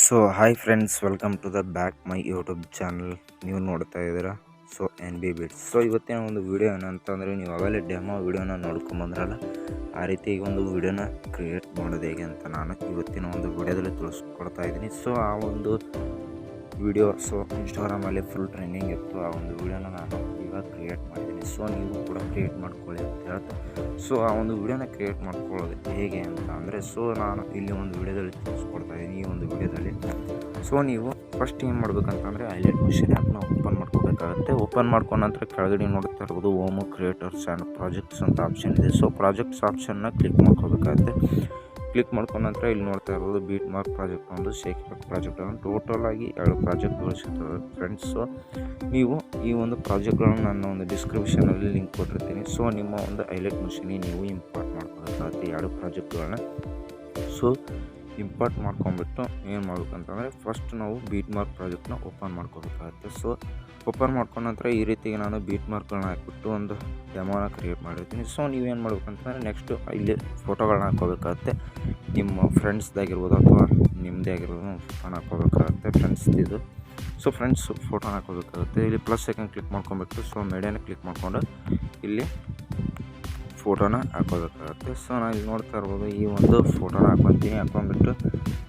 So hi friends, welcome to the back my YouTube channel. ನೀವು ನೋಡ್ತಾ ಇದ್ದೀರಾ BEATZ. So ಇವತ್ತಿನ ಒಂದು ವಿಡಿಯೋ ಏನಂತಂದರೆ, ನೀವು ಅವೆಲ್ಲ ಡೆಮೋ ವಿಡಿಯೋನ ನೋಡ್ಕೊಂಬಂದ್ರಲ್ಲ, ಆ ರೀತಿ ಈಗ ಒಂದು ವಿಡಿಯೋನ ಕ್ರಿಯೇಟ್ ಮಾಡೋದು ಹೇಗೆ ಅಂತ ನಾನು ಇವತ್ತಿನ ಒಂದು ವಿಡಿಯೋದಲ್ಲಿ ತಿಳಿಸ್ಕೊಡ್ತಾ ಇದ್ದೀನಿ. ಸೊ ಆ ಒಂದು ವಿಡಿಯೋ ಇನ್ಸ್ಟಾಗ್ರಾಮಲ್ಲಿ ಫುಲ್ ಟ್ರೆಂಡಿಂಗ್ ಇತ್ತು. ಆ ಒಂದು ವಿಡಿಯೋನ ನಾನು ಇವಾಗ ಕ್ರಿಯೇಟ್ ಮಾಡಿದ್ದೀನಿ. ಸೊ ನೀವು ಕೂಡ ಕ್ರಿಯೇಟ್ ಮಾಡ್ಕೊಳ್ಳಿ ಅಂತ ಹೇಳ್ತಾ, ಸೊ ಆ ಒಂದು ವಿಡಿಯೋನ ಕ್ರಿಯೇಟ್ ಮಾಡ್ಕೊಳ್ಳೋದು ಹೇಗೆ ಅಂತ ಅಂದರೆ, ನಾನು ಇಲ್ಲಿ ಒಂದು ವಿಡಿಯೋದಲ್ಲಿ ತಿಳಿಸ್ಕೊಡ್ತಾ ಇದ್ದೀನಿ. ಈ ಒಂದು ವಿಡಿಯೋದಲ್ಲಿ ನೀವು ಫಸ್ಟ್ ಏನು ಮಾಡ್ಬೇಕಂತಂದರೆ, IMAJES ಆ್ಯಪ್ನ ಓಪನ್ ಮಾಡ್ಕೋಬೇಕಾಗುತ್ತೆ. ಓಪನ್ ಮಾಡ್ಕೊಂಡ ನಂತರ ಕೆಳಗಡೆ ನೋಡ್ತಾ ಇರ್ಬೋದು ಹೋಮ್ ಕ್ರಿಯೇಟರ್ಸ್ ಆ್ಯಂಡ್ ಪ್ರಾಜೆಕ್ಟ್ಸ್ ಅಂತ ಆಪ್ಷನ್ ಇದೆ. ಸೊ ಪ್ರಾಜೆಕ್ಟ್ಸ್ ಆಪ್ಷನ್ನ ಕ್ಲಿಕ್ ಮಾಡ್ಕೋಬೇಕಾಗುತ್ತೆ. ಕ್ಲಿಕ್ ಮಾಡ್ಕೊಂಡ ನಂತರ ಇಲ್ಲಿ ನೋಡ್ತಾ ಇರೋದು BEATZ ಪ್ರಾಜೆಕ್ಟ್, ಒಂದು shakeeffect ಪ್ರಾಜೆಕ್ಟ್, ಟೋಟಲ್ ಆಗಿ 2 ಪ್ರಾಜೆಕ್ಟ್ಗಳು ಸಿಗ್ತವೆ ಫ್ರೆಂಡ್ಸ್. ಸೊ ನೀವು ಈ ಒಂದು ಪ್ರಾಜೆಕ್ಟ್ಗಳನ್ನು ನನ್ನ ಒಂದು ಡಿಸ್ಕ್ರಿಪ್ಷನಲ್ಲಿ ಲಿಂಕ್ ಕೊಟ್ಟಿರ್ತೀನಿ. ಸೊ ನಿಮ್ಮ ಒಂದು IMAJES ನೀವು ಇಂಪೋರ್ಟ್ ಮಾಡ್ಕೋಬೇಕಾಗುತ್ತೆ 2 ಪ್ರಾಜೆಕ್ಟ್ಗಳನ್ನ. ಸೊ ಇಂಪೋರ್ಟ್ ಮಾಡ್ಕೊಂಬಿಟ್ಟು ಏನು ಮಾಡ್ಬೇಕಂತಂದರೆ, ಫಸ್ಟ್ ನಾವು BEATZ ಪ್ರಾಜೆಕ್ಟ್ನ ಓಪನ್ ಮಾಡ್ಕೋಬೇಕಾಗುತ್ತೆ. ಸೊ ಓಪನ್ ಮಾಡ್ಕೊಂಡ ನಂತರ ಈ ರೀತಿಗೆ ನಾನು BEATZಗಳನ್ನ ಹಾಕ್ಬಿಟ್ಟು ಒಂದು ಡೆಮೋನ ಕ್ರಿಯೇಟ್ ಮಾಡಿರ್ತೀನಿ. ಸೊ ನೀವೇನು ಮಾಡ್ಬೇಕಂತಂದರೆ, ನೆಕ್ಸ್ಟು ಇಲ್ಲಿ ಫೋಟೋಗಳನ್ನ ಹಾಕ್ಕೋಬೇಕಾಗುತ್ತೆ. ನಿಮ್ಮ ಫ್ರೆಂಡ್ಸ್ದಾಗಿರ್ಬೋದು ಅಥವಾ ನಿಮ್ಮದೇ ಆಗಿರ್ಬೋದು ಫೋಟೋನ ಹಾಕ್ಕೋಬೇಕಾಗುತ್ತೆ ಫ್ರೆಂಡ್ಸ್ದಿದ್ದು. ಸೊ ಫ್ರೆಂಡ್ಸ್ ಫೋಟೋನ ಹಾಕ್ಕೋಬೇಕಾಗುತ್ತೆ. ಇಲ್ಲಿ ಪ್ಲಸ್ ಐಕನ್ ಕ್ಲಿಕ್ ಮಾಡ್ಕೊಬೇಕು. ಸೊ ಮೀಡಿಯಾನ ಕ್ಲಿಕ್ ಮಾಡ್ಕೊಂಡು ಇಲ್ಲಿ ಫೋಟೋನ ಹಾಕೋಬೇಕಾಗುತ್ತೆ. ಸೊ ನಾನು ಇಲ್ಲಿ ನೋಡ್ತಾ ಇರ್ಬೋದು ಈ ಒಂದು ಫೋಟೋನ ಹಾಕ್ಕೊತೀನಿ. ಹಾಕ್ಕೊಂಡ್ಬಿಟ್ಟು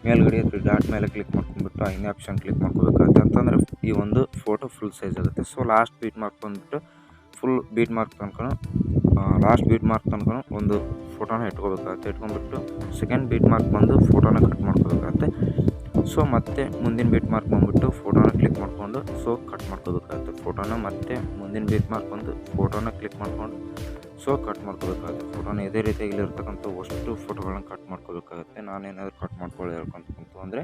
ಮೇಲ್ಗಡೆ 3 ಡಾಟ್ ಮೇಲೆ ಕ್ಲಿಕ್ ಮಾಡ್ಕೊಂಡ್ಬಿಟ್ಟು ಐನೇ ಆಪ್ಷನ್ ಕ್ಲಿಕ್ ಮಾಡ್ಕೋಬೇಕಾಗುತ್ತೆ. ಅಂತಂದರೆ ಈ ಒಂದು ಫೋಟೋ ಫುಲ್ ಸೈಜ್ ಆಗುತ್ತೆ. ಸೊ ಲಾಸ್ಟ್ BEATZ ಬಂದುಬಿಟ್ಟು ಫುಲ್ BEATZ ತನ್ಕೊಂಡು ಲಾಸ್ಟ್ BEATZ ತನ್ಕೊಂಡು ಒಂದು ಫೋಟೋನ ಇಟ್ಕೋಬೇಕಾಗುತ್ತೆ. ಇಟ್ಕೊಂಡ್ಬಿಟ್ಟು ಸೆಕೆಂಡ್ BEATZ ಬಂದು ಫೋಟೋನ ಕಟ್ ಮಾಡ್ಕೋಬೇಕಾಗುತ್ತೆ. ಸೊ ಮತ್ತೆ ಮುಂದಿನ BEATZ ಬಂದುಬಿಟ್ಟು ಫೋಟೋನ ಕ್ಲಿಕ್ ಮಾಡಿಕೊಂಡು ಕಟ್ ಮಾಡ್ಕೋಬೇಕಾಗುತ್ತೆ ಫೋಟೋನ. ಮತ್ತೆ ಮುಂದಿನ BEATZ ಬಂದು ಫೋಟೋನ ಕ್ಲಿಕ್ ಮಾಡ್ಕೊಂಡು ಕಟ್ ಮಾಡ್ಕೋಬೇಕಾಗುತ್ತೆ ಫೋಟೋನ. ಇದೇ ರೀತಿಯಾಗಿ ಇಲ್ಲಿರ್ತಕ್ಕಂಥ ಅಷ್ಟು ಫೋಟೋಗಳನ್ನ ಕಟ್ ಮಾಡ್ಕೋಬೇಕಾಗುತ್ತೆ. ನಾನೇನಾದರೂ ಕಟ್ ಮಾಡ್ಕೊಳ್ಳಿ ಹೇಳ್ಕೊಂತ ಅಂದರೆ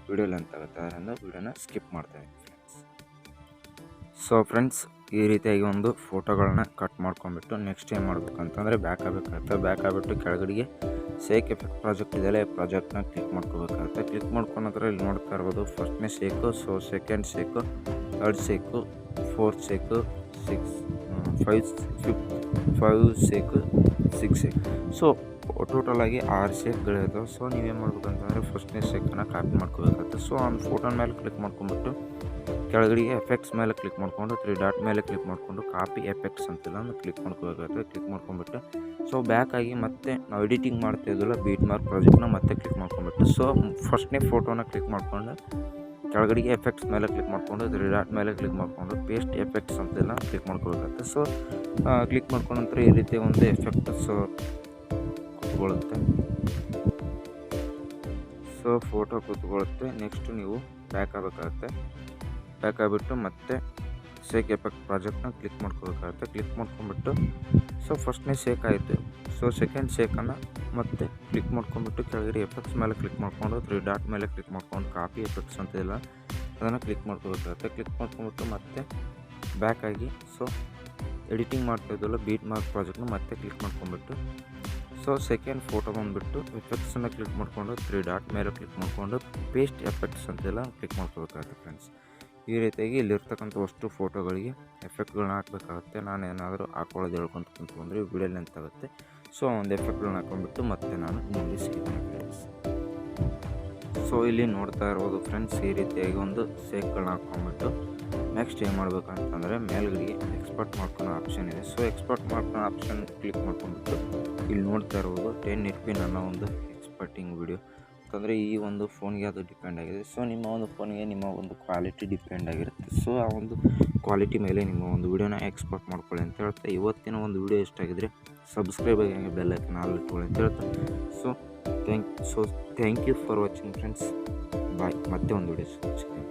ವಿಡಿಯೋ ಲೆಂತ್ ಆಗುತ್ತೆ, ಅದರಿಂದ ವಿಡಿಯೋನ ಸ್ಕಿಪ್ ಮಾಡ್ತೇನೆ ಫ್ರೆಂಡ್ಸ್. ಸೊ ಫ್ರೆಂಡ್ಸ್ ಈ ರೀತಿಯಾಗಿ ಒಂದು ಫೋಟೋಗಳನ್ನ ಕಟ್ ಮಾಡ್ಕೊಂಬಿಟ್ಟು ನೆಕ್ಸ್ಟ್ ಏನು ಮಾಡ್ಬೇಕಂತಂದರೆ, ಬ್ಯಾಕ್ ಆಗಬೇಕಾಗುತ್ತೆ. ಬ್ಯಾಕ್ ಆಗಿಬಿಟ್ಟು ಕೆಳಗಡೆಗೆ shakeeffect ಪ್ರಾಜೆಕ್ಟ್ ಇದೆಯಲ್ಲ, ಈ ಪ್ರಾಜೆಕ್ಟ್ನ ಕ್ಲಿಕ್ ಮಾಡ್ಕೋಬೇಕಾಗುತ್ತೆ. ಕ್ಲಿಕ್ ಮಾಡ್ಕೊಂಡ ನಂತರ ಇಲ್ಲಿ ನೋಡ್ತಾ ಇರ್ಬೋದು ಫಸ್ಟ್ನೇ shake, second shake, third shake, fourth shake, 5 shake, 6 shake. So ಟೋಟಲಾಗಿ 6 ಶೇಕ್ಗಳಿರ್ತವೆ. ಸೊ ನೀವೇನು ಮಾಡ್ಬೇಕಂತಂದರೆ, ಫಸ್ಟ್ನೇ ಶೇಕನ್ನು ಕಾಪಿ ಮಾಡ್ಕೋಬೇಕಾಗುತ್ತೆ. ಸೊ ಒಂದು ಫೋಟೋನ ಮೇಲೆ ಕ್ಲಿಕ್ ಮಾಡ್ಕೊಂಬಿಟ್ಟು ಕೆಳಗಡೆಗೆ ಎಫೆಕ್ಟ್ಸ್ ಮೇಲೆ ಕ್ಲಿಕ್ ಮಾಡಿಕೊಂಡು 3 ಡಾಟ್ ಮೇಲೆ ಕ್ಲಿಕ್ ಮಾಡಿಕೊಂಡು ಕಾಪಿ ಎಫೆಕ್ಟ್ಸ್ ಅಂತಿಲ್ಲ ಒಂದು ಕ್ಲಿಕ್ ಮಾಡ್ಕೋಬೇಕಾಗುತ್ತೆ. ಕ್ಲಿಕ್ ಮಾಡ್ಕೊಂಬಿಟ್ಟು ಬ್ಯಾಕ್ ಆಗಿ ಮತ್ತೆ ನಾವು ಎಡಿಟಿಂಗ್ ಮಾಡ್ತಾ ಇದ್ದಲ್ಲ BEATZ ಪ್ರಾಜೆಕ್ಟ್ನ ಮತ್ತೆ ಕ್ಲಿಕ್ ಮಾಡ್ಕೊಂಬಿಟ್ಟು ಫಸ್ಟ್ನೇ ಫೋಟೋನ ಕ್ಲಿಕ್ ಮಾಡ್ಕೊಂಡು ಕೆಳಗಡೆಗೆ ಎಫೆಕ್ಟ್ಸ್ ಮೇಲೆ ಕ್ಲಿಕ್ ಮಾಡಿಕೊಂಡು 3 ಡಾಟ್ ಮೇಲೆ ಕ್ಲಿಕ್ ಮಾಡಿಕೊಂಡು ಪೇಸ್ಟ್ ಎಫೆಕ್ಟ್ಸ್ ಅಂತೆಲ್ಲ ಕ್ಲಿಕ್ ಮಾಡ್ಕೋಬೇಕಾಗುತ್ತೆ. ಕ್ಲಿಕ್ ಮಾಡ್ಕೊಂಡ ನಂತರ ಈ ರೀತಿ ಒಂದು ಎಫೆಕ್ಟ್ಸ್ ಕೂತ್ಕೊಳ್ಳುತ್ತೆ. ಫೋಟೋ ಕೂತ್ಕೊಳ್ಳುತ್ತೆ. ನೆಕ್ಸ್ಟು ನೀವು ಬ್ಯಾಕ್ ಆಗಬೇಕಾಗುತ್ತೆ. ಬ್ಯಾಕ್ ಆಗಿಬಿಟ್ಟು ಮತ್ತೆ shakeeffect ಪ್ರಾಜೆಕ್ಟ್ನ ಕ್ಲಿಕ್ ಮಾಡ್ಕೋಬೇಕಾಗುತ್ತೆ. ಕ್ಲಿಕ್ ಮಾಡ್ಕೊಂಬಿಟ್ಟು ಫಸ್ಟ್ನೇ ಶೇಕ್ ಆಯಿತು. ಸೆಕೆಂಡ್ ಶೇಕನ್ನು ಮತ್ತೆ ಕ್ಲಿಕ್ ಮಾಡ್ಕೊಂಬಿಟ್ಟು ಕೆಳಗಡೆ ಎಫೆಕ್ಟ್ಸ್ ಮೇಲೆ ಕ್ಲಿಕ್ ಮಾಡಿಕೊಂಡು 3 ಡಾಟ್ ಮೇಲೆ ಕ್ಲಿಕ್ ಮಾಡ್ಕೊಂಡು ಕಾಪಿ ಎಫೆಕ್ಟ್ಸ್ ಅಂತಿಲ್ಲ ಅದನ್ನು ಕ್ಲಿಕ್ ಮಾಡ್ಕೋಬೇಕಾಗುತ್ತೆ. ಕ್ಲಿಕ್ ಮಾಡ್ಕೊಂಬಿಟ್ಟು ಮತ್ತೆ ಬ್ಯಾಕ್ ಆಗಿ ಎಡಿಟಿಂಗ್ ಮಾಡ್ತಾಯಿದ್ದಲ್ಲ BEATZ ಪ್ರಾಜೆಕ್ಟ್ನ ಮತ್ತೆ ಕ್ಲಿಕ್ ಮಾಡ್ಕೊಂಬಿಟ್ಟು ಸೆಕೆಂಡ್ ಫೋಟೋ ಬಂದುಬಿಟ್ಟು ಎಫೆಕ್ಟ್ಸನ್ನು ಕ್ಲಿಕ್ ಮಾಡಿಕೊಂಡು 3 ಡಾಟ್ ಮೇಲೆ ಕ್ಲಿಕ್ ಮಾಡಿಕೊಂಡು ಪೇಸ್ಟ್ ಎಫೆಕ್ಟ್ಸ್ ಅಂತೆಲ್ಲ ಕ್ಲಿಕ್ ಮಾಡ್ಕೋಬೇಕಾಗುತ್ತೆ ಫ್ರೆಂಡ್ಸ್. ಈ ರೀತಿಯಾಗಿ ಇಲ್ಲಿರ್ತಕ್ಕಂಥ ಅಷ್ಟು ಫೋಟೋಗಳಿಗೆ ಎಫೆಕ್ಟ್ಗಳನ್ನ ಹಾಕಬೇಕಾಗುತ್ತೆ. ನಾನೇನಾದರೂ ಹಾಕೊಳ್ಳೋದು ಹೇಳ್ಕೊಂತ ಬಂದರೆ ವಿಡಿಯೋ ಲೆಂತ್ ಆಗುತ್ತೆ. ಒಂದು ಎಫೆಕ್ಟ್ಗಳನ್ನ ಹಾಕೊಂಡ್ಬಿಟ್ಟು ಮತ್ತೆ ನಾನು ನಿಮಗೆ ಸಿಗ್ತೀನಿ ಫ್ರೆಂಡ್ಸ್. ಇಲ್ಲಿ ನೋಡ್ತಾ ಇರ್ಬೋದು ಫ್ರೆಂಡ್ಸ್, ಈ ರೀತಿಯಾಗಿ ಒಂದು ಶೇಕ್ಗಳನ್ನ ಹಾಕ್ಕೊಂಡ್ಬಿಟ್ಟು ನೆಕ್ಸ್ಟ್ ಏನು ಮಾಡ್ಬೇಕಂತಂದರೆ, ಮೇಲ್ಗಡೆಗೆ ಎಕ್ಸ್ಪೋರ್ಟ್ ಮಾಡ್ಕೊಳೋ ಆಪ್ಷನ್ ಇದೆ. ಎಕ್ಸ್ಪೋರ್ಟ್ ಮಾಡ್ಕೊಳೋ ಆಪ್ಷನ್ ಕ್ಲಿಕ್ ಮಾಡ್ಕೊಂಡ್ಬಿಟ್ಟು ಇಲ್ಲಿ ನೋಡ್ತಾ ಇರ್ಬೋದು 1080p ನನ್ನ ಒಂದು ಎಕ್ಸ್ಪೋರ್ಟಿಂಗ್ ವಿಡಿಯೋ ಅಂತಂದರೆ ಈ ಒಂದು ಫೋನ್ಗೆ ಅದು ಡಿಪೆಂಡ್ ಆಗಿದೆ. ನಿಮ್ಮ ಒಂದು ಫೋನ್ಗೆ ನಿಮ್ಮ ಒಂದು ಕ್ವಾಲಿಟಿ ಡಿಪೆಂಡ್ ಆಗಿರುತ್ತೆ. ಆ ಒಂದು ಕ್ವಾಲಿಟಿ ಮೇಲೆ ನಿಮ್ಮ ಒಂದು ವಿಡಿಯೋನ ಎಕ್ಸ್ಪೋರ್ಟ್ ಮಾಡ್ಕೊಳ್ಳಿ ಅಂತ ಹೇಳ್ತಾ, ಇವತ್ತಿನ ಒಂದು ವಿಡಿಯೋ ಇಷ್ಟ ಆಗಿದ್ರೆ ಸಬ್ಸ್ಕ್ರೈಬ್ ಆಗಿ ಬೆಲ್ ಐಕನ್ ಆಲ್ ಇಟ್ಕೊಳ್ಳಿ ಅಂತ ಹೇಳ್ತಾ, thank you for watching friends. Bye. ಮತ್ತೆ ಒಂದು ವಿಡಿಯೋ ಸಿಗ್ತೀನಿ.